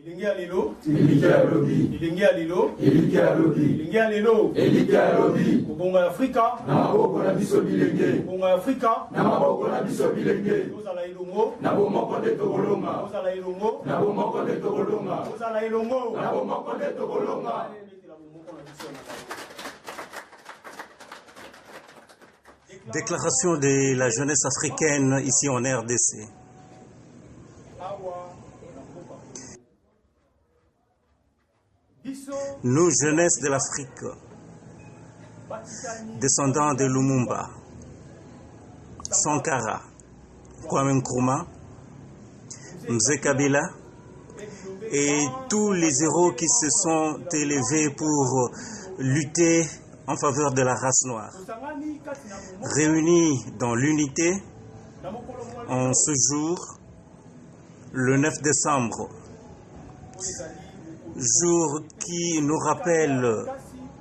Ilingia lilo, Ilikia lobi, ilingia lilo, Ilikia lobi, ilingia lilo. Ilikia lobi, Kubonga Afrika, na maboko na biso bilenge, kubonga Afrika. na maboko na biso bilenge, Tozala ilongo, na bomoko nde tokolonga, tozala ilongo, na bomoko nde tokolonga, tozala ilongo. na bomoko nde tokolonga. Déclaration de la jeunesse africaine ici en RDC. Nous, jeunesse de l'Afrique, descendants de Lumumba, Sankara, Kwame Nkrumah, Mzee Kabila et tous les héros qui se sont élevés pour lutter en faveur de la race noire. Réunis dans l'unité en ce jour, le 9 décembre, jour qui nous rappelle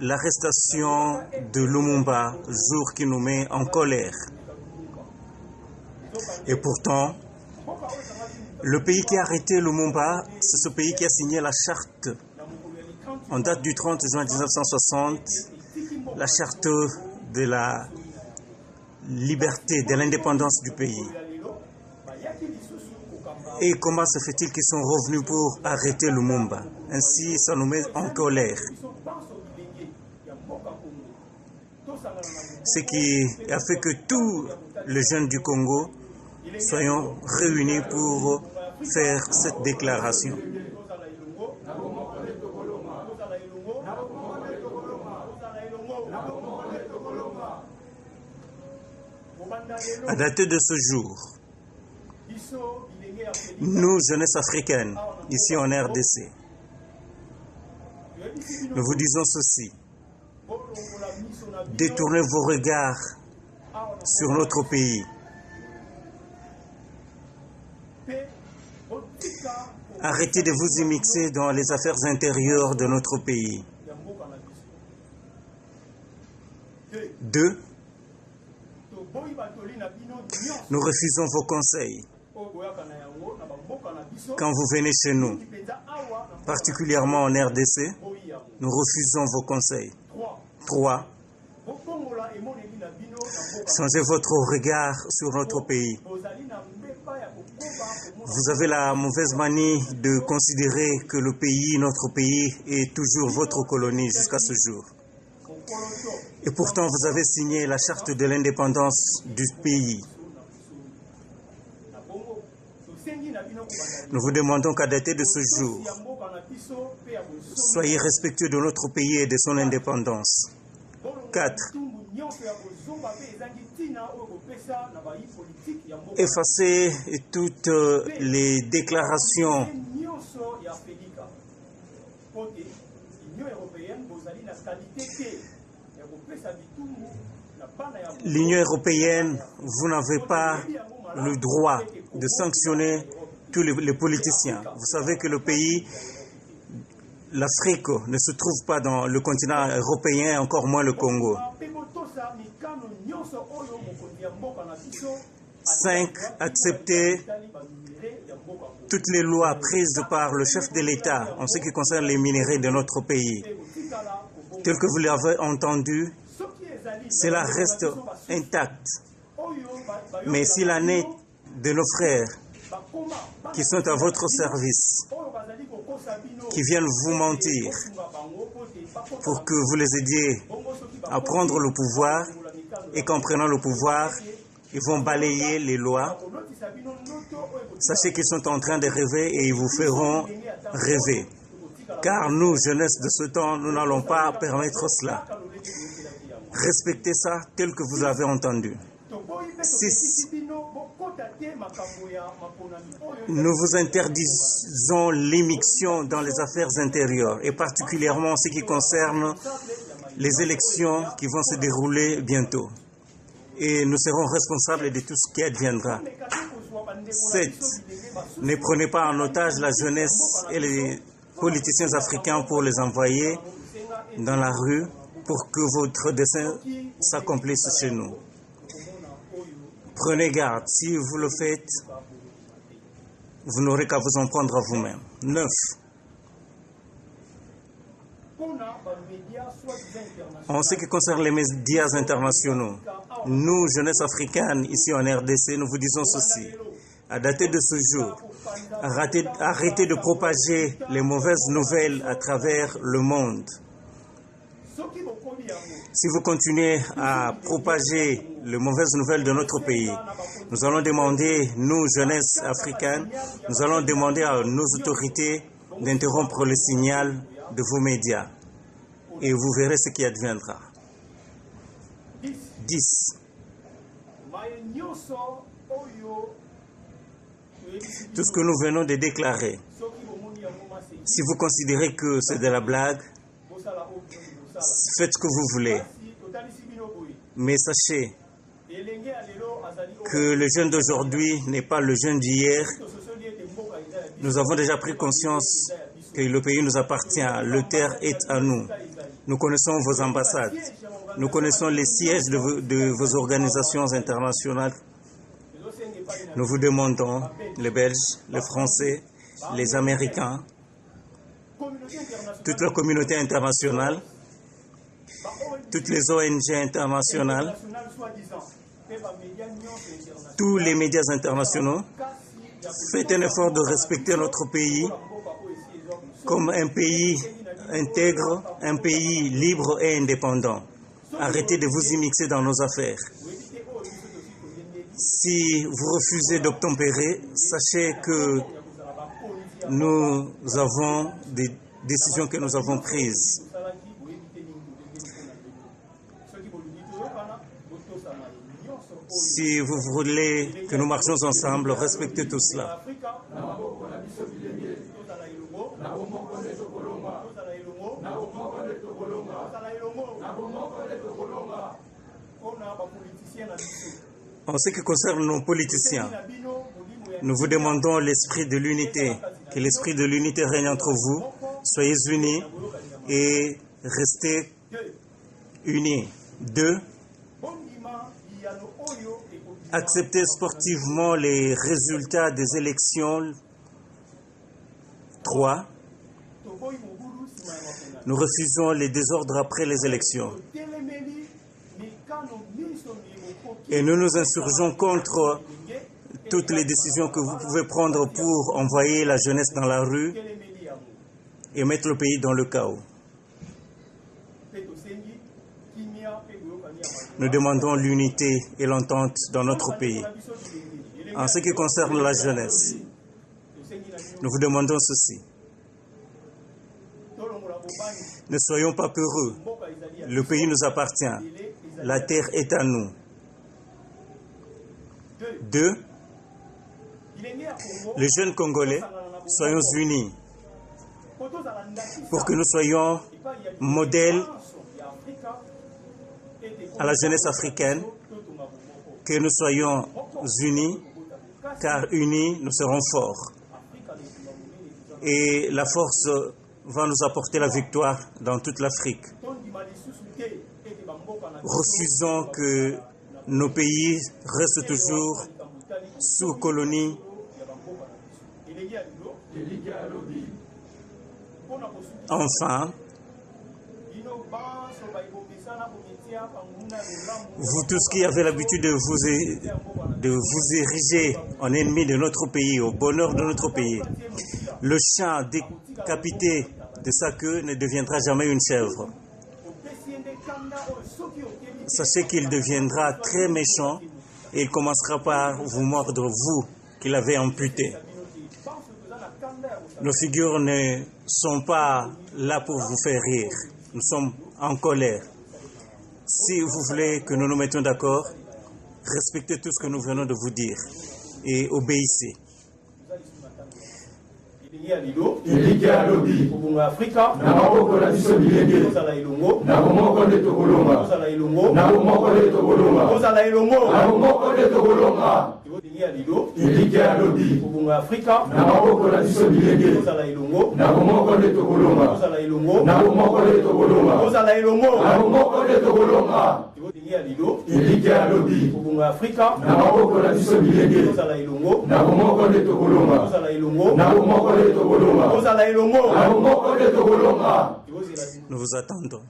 l'arrestation de Lumumba, jour qui nous met en colère. Et pourtant, le pays qui a arrêté Lumumba, c'est ce pays qui a signé la charte en date du 30 juin 1960, la charte de la liberté, de l'indépendance du pays. Et comment se fait-il qu'ils sont revenus pour arrêter Lumumba? Ainsi, ça nous met en colère. Ce qui a fait que tous les jeunes du Congo soyons réunis pour faire cette déclaration. À dater de ce jour, nous, jeunesse africaine, ici en RDC, nous vous disons ceci. Détournez vos regards sur notre pays. Arrêtez de vous immixer dans les affaires intérieures de notre pays. 2. Nous refusons vos conseils quand vous venez chez nous, particulièrement en RDC. Nous refusons vos conseils. 3. Changez votre regard sur notre pays. Vous avez la mauvaise manie de considérer que le pays, notre pays, est toujours votre colonie jusqu'à ce jour. Et pourtant, vous avez signé la charte de l'indépendance du pays. Nous vous demandons qu'à dater de ce jour, soyez respectueux de notre pays et de son indépendance. 4. Effacez toutes les déclarations l'Union européenne, vous n'avez pas le droit de sanctionner tous les politiciens. Vous savez que le pays, l'Afrique, ne se trouve pas dans le continent européen, encore moins le Congo. 5. Accepter toutes les lois prises par le chef de l'État en ce qui concerne les minerais de notre pays. Tel que vous l'avez entendu, cela reste intact. Mais si l'année de nos frères qui sont à votre service, qui viennent vous mentir pour que vous les aidiez à prendre le pouvoir et qu'en prenant le pouvoir, ils vont balayer les lois, sachez qu'ils sont en train de rêver et ils vous feront rêver. Car nous, jeunesse de ce temps, nous n'allons pas permettre cela. Respectez ça tel que vous avez entendu. 6. Nous vous interdisons l'immixtion dans les affaires intérieures et particulièrement en ce qui concerne les élections qui vont se dérouler bientôt. Et nous serons responsables de tout ce qui adviendra. 7. Ne prenez pas en otage la jeunesse et les politiciens africains pour les envoyer dans la rue pour que votre dessein s'accomplisse chez nous. Prenez garde, si vous le faites, vous n'aurez qu'à vous en prendre à vous-même. 9. En ce qui concerne les médias internationaux, nous, jeunesse africaine, ici en RDC, nous vous disons ceci. À dater de ce jour, arrêtez de propager les mauvaises nouvelles à travers le monde. Si vous continuez à propager les mauvaises nouvelles de notre pays, nous allons demander, nous, jeunesse africaine, nous allons demander à nos autorités d'interrompre le signal de vos médias. Et vous verrez ce qui adviendra. 10. Tout ce que nous venons de déclarer, si vous considérez que c'est de la blague, faites ce que vous voulez. Mais sachez que le jeune d'aujourd'hui n'est pas le jeune d'hier. Nous avons déjà pris conscience que le pays nous appartient, le terre est à nous. Nous connaissons vos ambassades, nous connaissons les sièges de vos organisations internationales. Nous vous demandons, les Belges, les Français, les Américains, toute la communauté internationale, toutes les ONG internationales, tous les médias internationaux, faites un effort de respecter notre pays comme un pays intègre, un pays libre et indépendant. Arrêtez de vous immixer dans nos affaires. Si vous refusez d'obtempérer, sachez que nous avons des décisions que nous avons prises. Si vous voulez que nous marchions ensemble, respectez tout cela. En ce qui concerne nos politiciens, nous vous demandons l'esprit de l'unité, que l'esprit de l'unité règne entre vous. Soyez unis et restez unis. 2. Acceptez sportivement les résultats des élections. 3. Nous refusons les désordres après les élections. Et nous nous insurgeons contre toutes les décisions que vous pouvez prendre pour envoyer la jeunesse dans la rue et mettre le pays dans le chaos. Nous demandons l'unité et l'entente dans notre pays. En ce qui concerne la jeunesse, nous vous demandons ceci. Ne soyons pas peureux. Le pays nous appartient. La terre est à nous. 2. Les jeunes Congolais, soyons unis pour que nous soyons modèles à la jeunesse africaine, que nous soyons unis, car unis, nous serons forts. Et la force va nous apporter la victoire dans toute l'Afrique. Refusons que nos pays restent toujours sous colonie. Enfin, vous tous qui avez l'habitude de vous ériger en ennemi de notre pays, au bonheur de notre pays, le chien décapité de sa queue ne deviendra jamais une chèvre. Sachez qu'il deviendra très méchant et il commencera par vous mordre, vous, qui l'avez amputé. Nos figures ne sont pas là pour vous faire rire. Nous sommes en colère. Si vous voulez que nous nous mettions d'accord, respectez tout ce que nous venons de vous dire et obéissez. Eliki alobi Afrika na maboko na biso bilenge na bomoko nde tokolonga na bomoko nde tokolonga na bomoko nde tokolonga. Eliki alobi Afrika na maboko na biso bilenge na bomoko nde tokolonga na bomoko nde tokolonga na bomoko nde tokolonga. Eliki alobi Afrika na maboko na biso bilenge na bomoko nde tokolonga na bomoko nde tokolonga na bomoko nde tokolonga. Nous vous attendons.